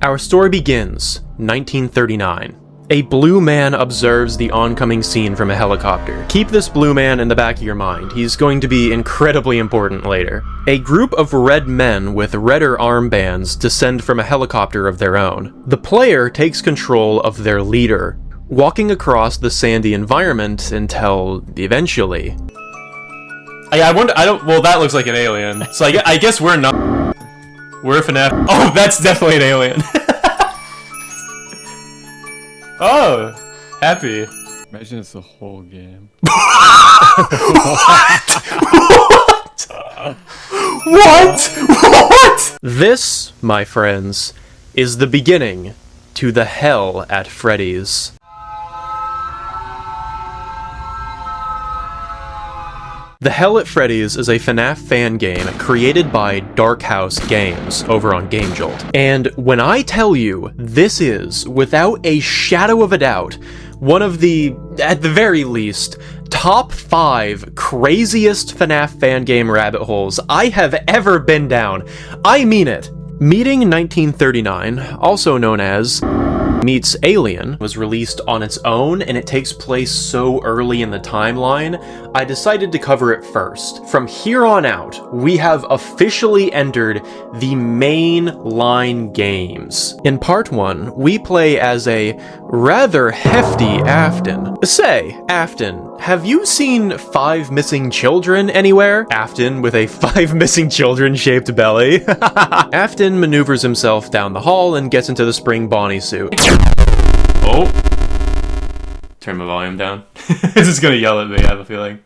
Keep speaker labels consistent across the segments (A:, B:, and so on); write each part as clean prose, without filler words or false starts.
A: Our story begins, 1939. A blue man observes the oncoming scene from a helicopter. Keep this blue man in the back of your mind. He's going to be incredibly important later. A group of red men with redder armbands descend from a helicopter of their own. The player takes control of their leader, walking across the sandy environment until, eventually... well, that looks like an alien. So I guess we're not... We're Fnaf. Oh, that's definitely an alien. Oh, happy.
B: Imagine it's the whole game.
A: What? This, my friends, is the beginning to the Hell at Freddys. The Hell at Freddys is a Fnaf fan game created by Dark House Games over on GameJolt. And when I tell you this is, without a shadow of a doubt, one of the, at the very least, top 5 craziest Fnaf fan game rabbit holes I have ever been down. I mean it. Meeting 1939, also known as Meets Alien, was released on its own, and it takes place so early in the timeline, I decided to cover it first. From here on out, we have officially entered the mainline games. In part 1, we play as a rather hefty Afton. Say, Afton, have you seen 5 missing children anywhere? Afton with a 5 missing children shaped belly. Afton maneuvers himself down the hall and gets into the spring Bonnie suit. Oh. Turn my volume down. This is gonna yell at me, I have a feeling.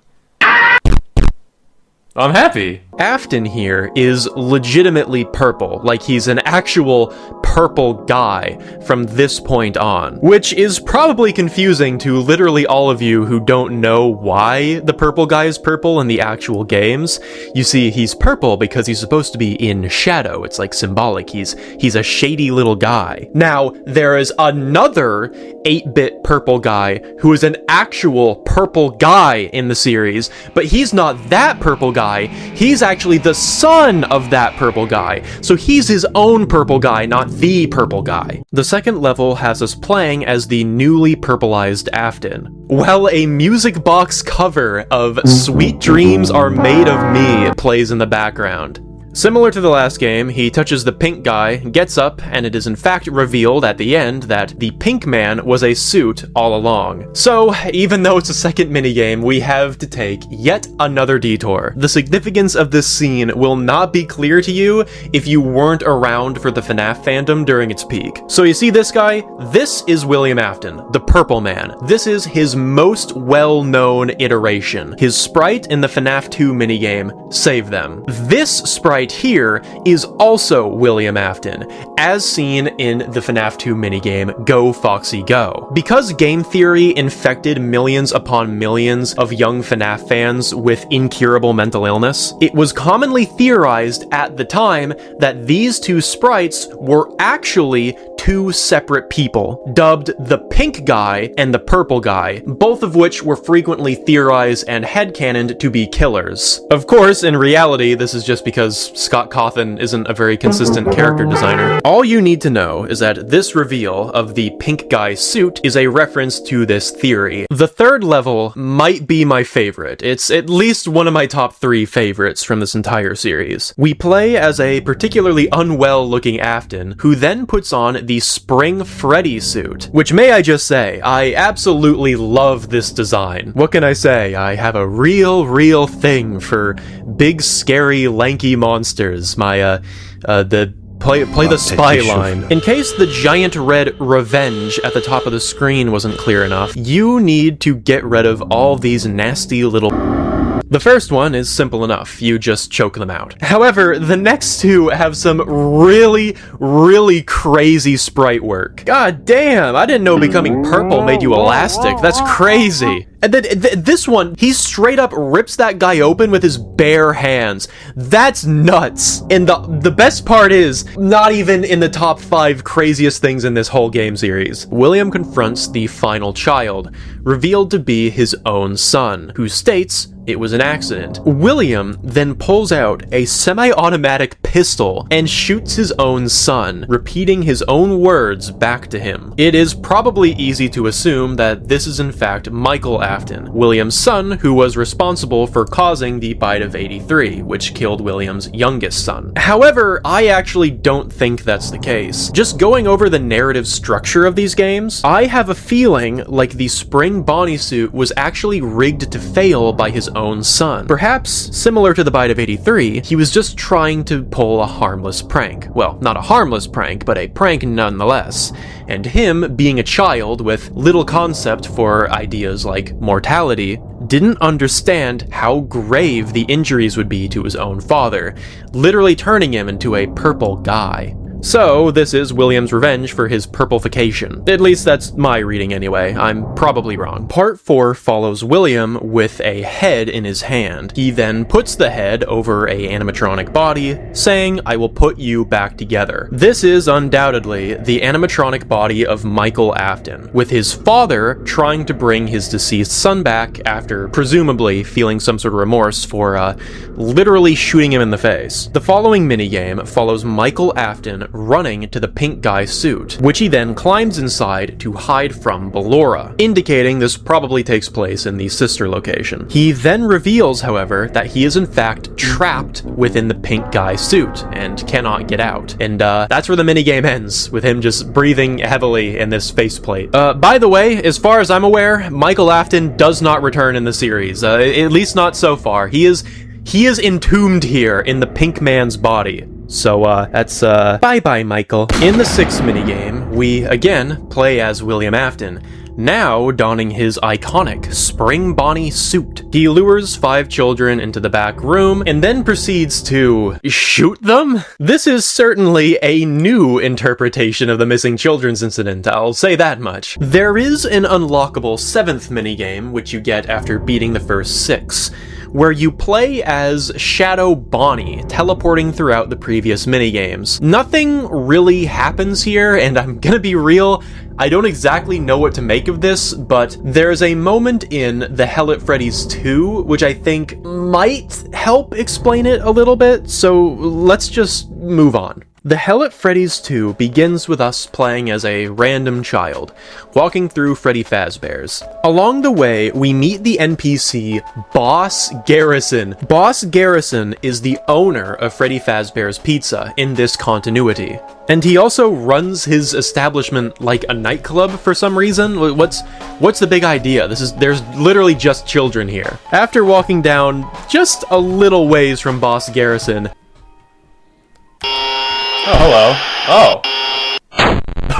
A: I'm happy. Afton here is legitimately purple, like he's an actual purple guy from this point on, which is probably confusing to literally all of you who don't know why the purple guy is purple in the actual games. You see, he's purple because he's supposed to be in shadow. It's like symbolic. He's a shady little guy. Now, there is another 8-bit purple guy who is an actual purple guy in the series, but he's not that purple guy. He's actually the son of that purple guy, so he's his own purple guy, not the purple guy. The second level has us playing as the newly purpleized Afton, while a music box cover of Sweet Dreams Are Made of Me plays in the background. Similar to the last game, he touches the pink guy, gets up, and it is in fact revealed at the end that the pink man was a suit all along. So, even though it's a second minigame, we have to take yet another detour. The significance of this scene will not be clear to you if you weren't around for the Fnaf fandom during its peak. So you see this guy? This is William Afton, the Purple Man. This is his most well-known iteration. His sprite in the Fnaf 2 minigame, Save Them. This sprite here is also William Afton, as seen in the Fnaf 2 minigame Go Foxy Go. Because game theory infected millions upon millions of young Fnaf fans with incurable mental illness, it was commonly theorized at the time that these two sprites were actually two separate people, dubbed the pink guy and the purple guy, both of which were frequently theorized and headcanoned to be killers. Of course, in reality, this is just because Scott Cawthon isn't a very consistent character designer. All you need to know is that this reveal of the pink guy's suit is a reference to this theory. The third level might be my favorite. It's at least one of my top 3 favorites from this entire series. We play as a particularly unwell-looking Afton, who then puts on the spring Freddy suit, which, may I just say, I absolutely love this design. What can I say? I have a real thing for big, scary, lanky monsters. My, Play the spy line. In case the giant red revenge at the top of the screen wasn't clear enough, you need to get rid of all these nasty little... The first one is simple enough, you just choke them out. However, the next two have some really crazy sprite work. God damn, I didn't know becoming purple made you elastic. That's crazy. And then this one, he straight up rips that guy open with his bare hands. That's nuts. And the best part is, not even in the top 5 craziest things in this whole game series. William confronts the final child, revealed to be his own son, who states, it was an accident. William then pulls out a semi-automatic pistol and shoots his own son, repeating his own words back to him. It is probably easy to assume that this is in fact Michael Afton, William's son, who was responsible for causing the bite of 83, which killed William's youngest son. However, I actually don't think that's the case. Just going over the narrative structure of these games, I have a feeling like the Spring Bonnie suit was actually rigged to fail by his own son. Perhaps, similar to the bite of 83, he was just trying to pull a harmless prank. Well, not a harmless prank, but a prank nonetheless. And him, being a child with little concept for ideas like mortality, didn't understand how grave the injuries would be to his own father, literally turning him into a purple guy. So, this is William's revenge for his purplification. At least that's my reading anyway, I'm probably wrong. Part 4 follows William with a head in his hand. He then puts the head over a animatronic body, saying, "I will put you back together." This is undoubtedly the animatronic body of Michael Afton, with his father trying to bring his deceased son back after presumably feeling some sort of remorse for literally shooting him in the face. The following minigame follows Michael Afton running to the pink guy's suit, which he then climbs inside to hide from Ballora, indicating this probably takes place in the sister location. He then reveals, however, that he is in fact trapped within the pink guy's suit and cannot get out. And that's where the minigame ends, with him just breathing heavily in this faceplate. By the way, as far as I'm aware, Michael Afton does not return in the series, at least not so far. He is entombed here in the pink man's body. So, that's, bye-bye, Michael. In the 6th minigame, we, again, play as William Afton, now donning his iconic Spring Bonnie suit. He lures 5 children into the back room, and then proceeds to shoot them? This is certainly a new interpretation of the missing children's incident, I'll say that much. There is an unlockable 7th minigame, which you get after beating the first 6. Where you play as Shadow Bonnie, teleporting throughout the previous minigames. Nothing really happens here, and I'm gonna be real, I don't exactly know what to make of this, but there's a moment in the Hell In Freddys 2, which I think might help explain it a little bit, so let's just move on. The Hell In Freddys 2 begins with us playing as a random child, walking through Freddy Fazbear's. Along the way, we meet the NPC Boss Garrison. Boss Garrison is the owner of Freddy Fazbear's Pizza in this continuity. And he also runs his establishment like a nightclub for some reason. What's the big idea? There's literally just children here. After walking down just a little ways from Boss Garrison,
B: Oh, hello. Oh.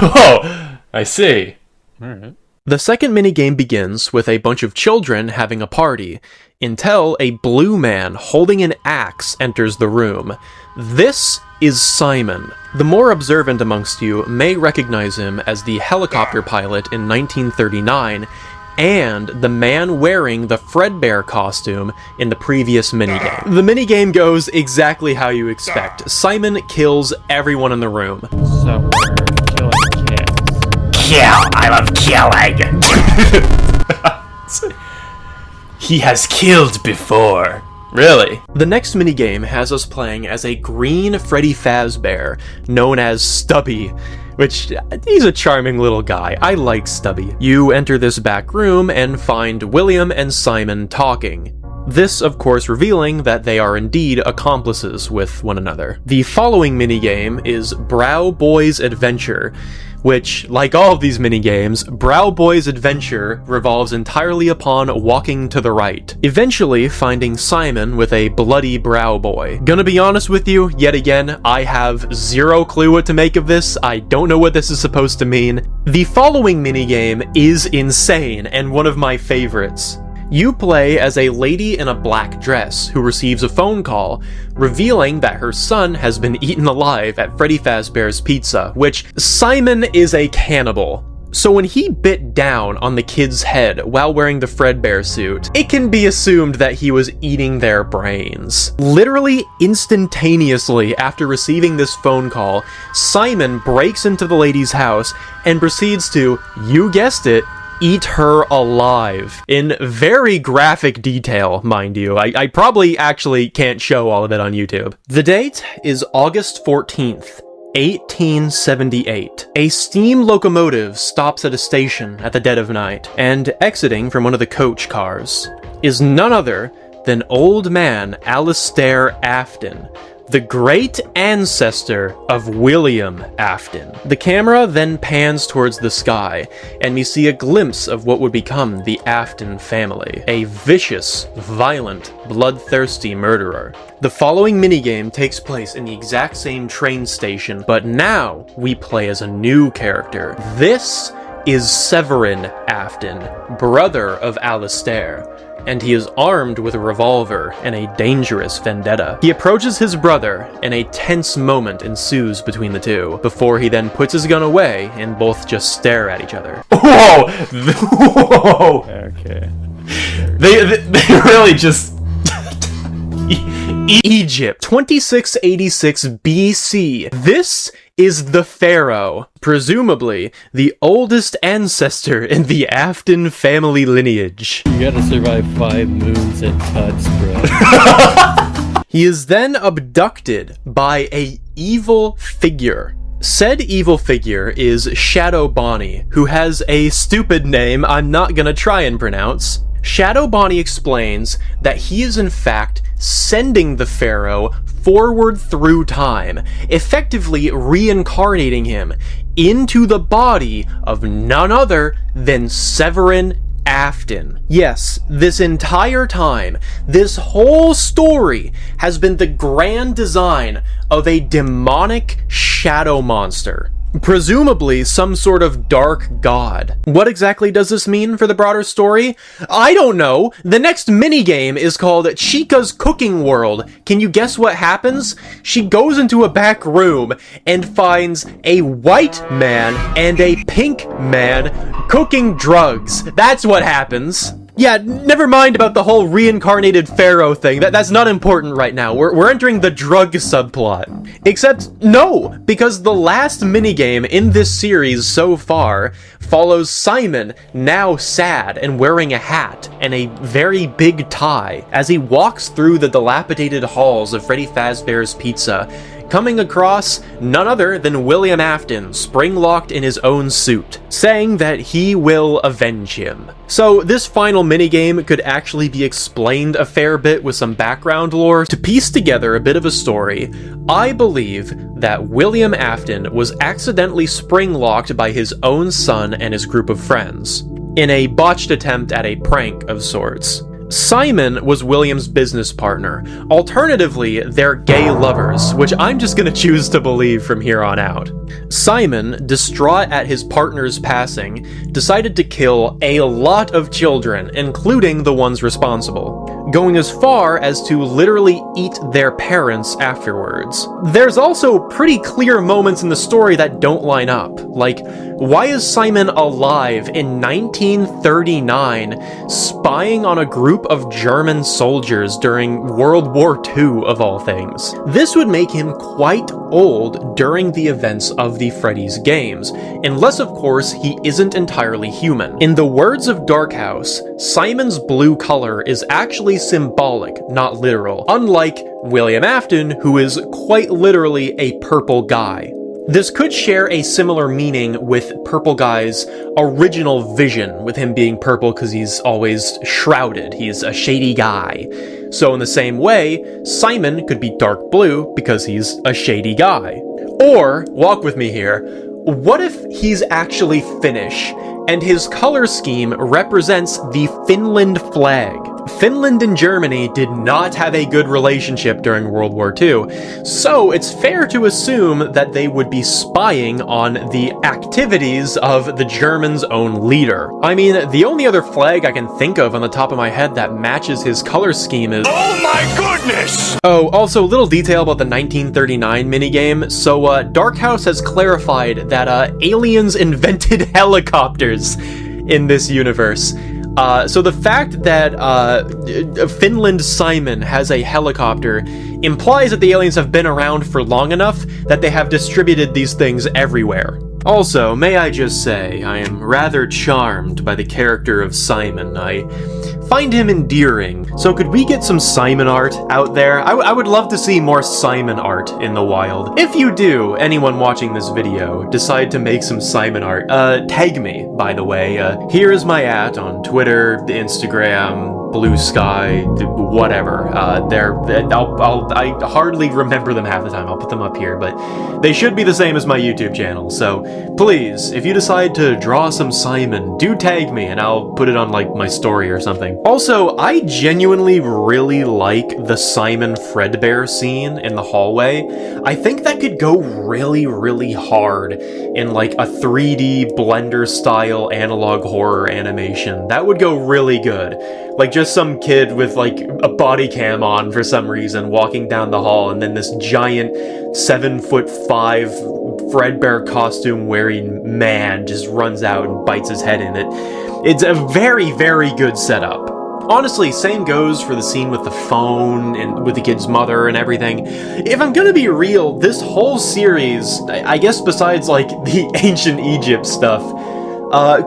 B: Oh, I see. Alright.
A: the second minigame begins with a bunch of children having a party, until a blue man holding an axe enters the room. This is Simon. The more observant amongst you may recognize him as the helicopter pilot in 1939, and the man wearing the Fredbear costume in the previous minigame. The minigame goes exactly how you expect. Simon kills everyone in the room.
B: So we're killing kids.
C: Kill! I love killing! He has killed before.
A: Really? The next minigame has us playing as a green Freddy Fazbear, known as Stubby, which, he's a charming little guy. I like Stubby. You enter this back room and find William and Simon talking. This, of course, revealing that they are indeed accomplices with one another. The following minigame is Brow Boy's Adventure, which, like all of these minigames, Brow Boy's adventure revolves entirely upon walking to the right, eventually finding Simon with a bloody Brow Boy. Gonna be honest with you, yet again, I have zero clue what to make of this. I don't know what this is supposed to mean. The following minigame is insane and one of my favorites. You play as a lady in a black dress who receives a phone call revealing that her son has been eaten alive at Freddy Fazbear's Pizza, which Simon is a cannibal. So when he bit down on the kid's head while wearing the Fredbear suit, it can be assumed that he was eating their brains. Literally instantaneously after receiving this phone call, Simon breaks into the lady's house and proceeds to, you guessed it, eat her alive in very graphic detail, mind you. I probably actually can't show all of it on YouTube. The date is August 14th. 1878. A steam locomotive stops at a station at the dead of night, and exiting from one of the coach cars is none other than old man Alistair Afton, the great ancestor of William Afton. The camera then pans towards the sky, and we see a glimpse of what would become the Afton family, a vicious, violent, bloodthirsty murderer. The following minigame takes place in the exact same train station, but now we play as a new character. This is Severin Afton, brother of Alistair, and he is armed with a revolver and a dangerous vendetta. He approaches his brother, and a tense moment ensues between the two, before he then puts his gun away and both just stare at each other.
B: Whoa! Whoa! Okay. They really just...
A: Egypt, 2686 BC. This is the Pharaoh, presumably the oldest ancestor in the Afton family lineage.
D: You gotta survive 5 moons at Cuts, bro.
A: He is then abducted by a evil figure. Said evil figure is Shadow Bonnie, who has a stupid name I'm not gonna try and pronounce. Shadow Bonnie explains that he is in fact sending the Pharaoh forward through time, effectively reincarnating him into the body of none other than Severin Afton. Yes, this entire time, this whole story has been the grand design of a demonic shadow monster. Presumably some sort of dark god. What exactly does this mean for the broader story? I don't know. The next minigame is called Chica's Cooking World. Can you guess what happens? She goes into a back room and finds a white man and a pink man cooking drugs. That's what happens. Yeah, never mind about the whole reincarnated pharaoh thing. That's not important right now. We're entering the drug subplot. Except, no, because the last minigame in this series so far follows Simon, now sad and wearing a hat and a very big tie, as he walks through the dilapidated halls of Freddy Fazbear's Pizza, coming across none other than William Afton, spring-locked in his own suit, saying that he will avenge him. So this final minigame could actually be explained a fair bit with some background lore. To piece together a bit of a story, I believe that William Afton was accidentally spring-locked by his own son and his group of friends, in a botched attempt at a prank of sorts. Simon was William's business partner. Alternatively, they're gay lovers, which I'm just gonna choose to believe from here on out. Simon, distraught at his partner's passing, decided to kill a lot of children, including the ones responsible, going as far as to literally eat their parents afterwards. There's also pretty clear moments in the story that don't line up, like, why is Simon alive in 1939 spying on a group of German soldiers during World War II of all things? This would make him quite old during the events of the Freddy's games, unless of course he isn't entirely human. In the words of Darkhouse, Simon's blue color is actually symbolic, not literal, unlike William Afton, who is quite literally a purple guy. This could share a similar meaning with Purple Guy's original vision, with him being purple because he's always shrouded, he's a shady guy. So in the same way, Simon could be dark blue because he's a shady guy. Or, walk with me here, what if he's actually Finnish, and his color scheme represents the Finland flag? Finland and Germany did not have a good relationship during World War II, so it's fair to assume that they would be spying on the activities of the Germans' own leader. I mean, the only other flag I can think of on the top of my head that matches his color scheme is...
C: Oh my goodness!
A: Oh, also, little detail about the 1939 minigame. So, Darkhouse has clarified that, aliens invented helicopters in this universe. So the fact that Finland Simon has a helicopter implies that the aliens have been around for long enough that they have distributed these things everywhere. Also, may I just say, I am rather charmed by the character of Simon. I find him endearing. So could we get some Simon art out there? I would love to see more Simon art in the wild. If you do, anyone watching this video, decide to make some Simon art, tag me, by the way. Here is my on Twitter, Instagram, Blue Sky, whatever. I hardly remember them half the time. I'll put them up here, but they should be the same as my YouTube channel. So please, if you decide to draw some Simon, do tag me and I'll put it on like my story or something. Also, I genuinely really like the Simon Fredbear scene in the hallway. I think that could go really, really hard in like a 3D Blender style analog horror animation. That would go really good. Like just some kid with like a body cam on for some reason walking down the hall, and then this giant 7'5" Fredbear costume wearing man just runs out and bites his head in it. It's a very, very good setup. Honestly, same goes for the scene with the phone and with the kid's mother and everything. If I'm gonna be real, this whole series, I guess besides like the ancient Egypt stuff,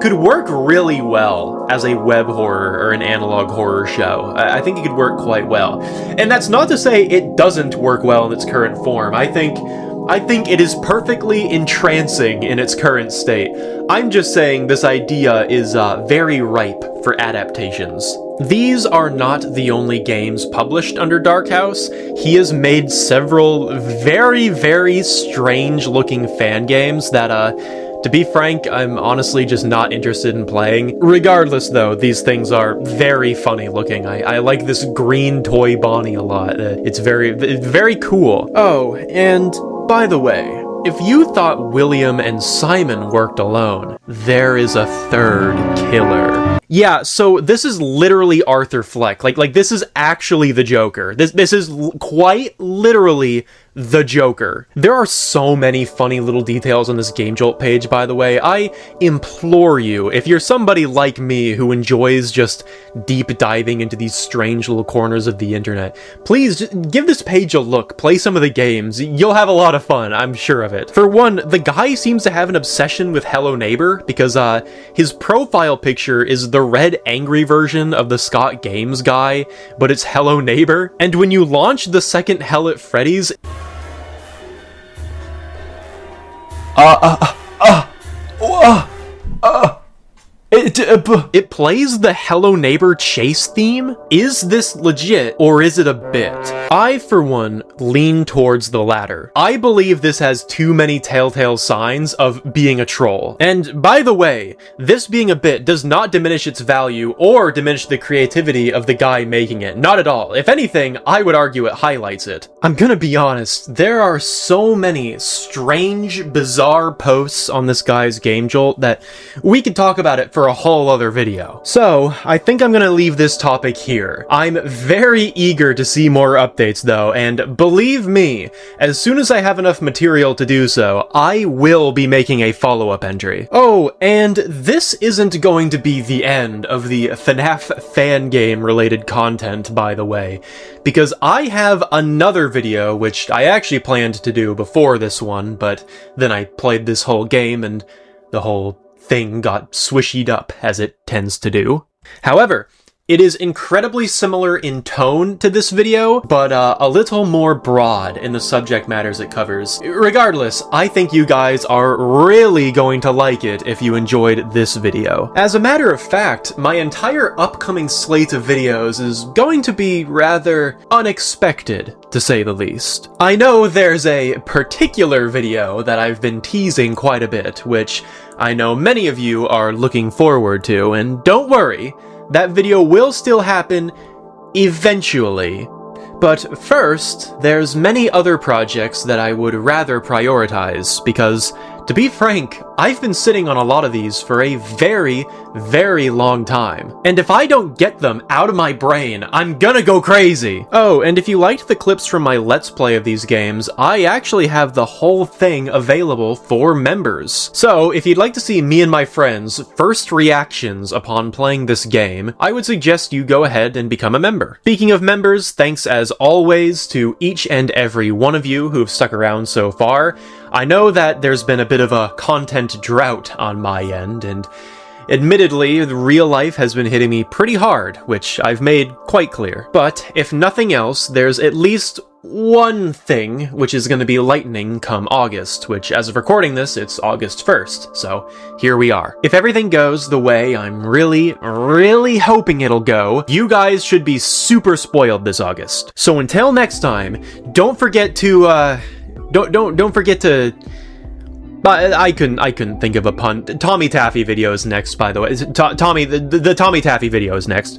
A: could work really well as a web horror or an analog horror show. I think it could work quite well. And that's not to say it doesn't work well in its current form. I think it is perfectly entrancing in its current state. I'm just saying this idea is very ripe for adaptations. These are not the only games published under Dark House. He has made several very, very strange-looking fan games that, to be frank, I'm honestly just not interested in playing. Regardless, though, these things are very funny looking. I like this green toy Bonnie a lot. It's very cool. Oh, and by the way, if you thought William and Simon worked alone, there is a third killer. Yeah, so this is literally Arthur Fleck. Like this is actually the Joker. This is quite literally the Joker. There are so many funny little details on this Game Jolt page, by the way. I implore you, if you're somebody like me who enjoys just deep diving into these strange little corners of the internet, please just give this page a look, play some of the games. You'll have a lot of fun, I'm sure of it. For one, the guy seems to have an obsession with Hello Neighbor, because his profile picture is the red angry version of the Scott Games guy, but it's Hello Neighbor. And when you launch the second Hell in Freddys, it plays the Hello Neighbor chase theme? Is this legit, or is it a bit? I, for one, lean towards the latter. I believe this has too many telltale signs of being a troll. And by the way, this being a bit does not diminish its value or diminish the creativity of the guy making it. Not at all. If anything, I would argue it highlights it. I'm gonna be honest, there are so many strange, bizarre posts on this guy's Game Jolt that we could talk about it for a whole other video. So, I think I'm gonna leave this topic here. I'm very eager to see more updates though, and believe me, as soon as I have enough material to do so, I will be making a follow-up entry. Oh, and this isn't going to be the end of the Fnaf Fangame related content, by the way, because I have another video which I actually planned to do before this one, but then I played this whole game and the whole thing got swishied up, as it tends to do. However, it is incredibly similar in tone to this video, but a little more broad in the subject matters it covers. Regardless, I think you guys are really going to like it if you enjoyed this video. As a matter of fact, my entire upcoming slate of videos is going to be rather unexpected, to say the least. I know there's a particular video that I've been teasing quite a bit, which I know many of you are looking forward to, and don't worry, that video will still happen eventually. But first, there's many other projects that I would rather prioritize, because, to be frank, I've been sitting on a lot of these for a very, very long time. And if I don't get them out of my brain, I'm gonna go crazy! Oh, and if you liked the clips from my Let's Play of these games, I actually have the whole thing available for members. So, if you'd like to see me and my friends' first reactions upon playing this game, I would suggest you go ahead and become a member. Speaking of members, thanks as always to each and every one of you who've stuck around so far. I know that there's been a bit of a content drought on my end, and admittedly, the real life has been hitting me pretty hard, which I've made quite clear. But if nothing else, there's at least one thing which is going to be lightning come August, which as of recording this, it's August 1st, so here we are. If everything goes the way I'm really hoping it'll go, you guys should be super spoiled this August. So until next time, don't forget to, don't forget to... I couldn't think of a pun. Tommy Taffy video is next, by the way. Tommy, the Tommy Taffy video is next.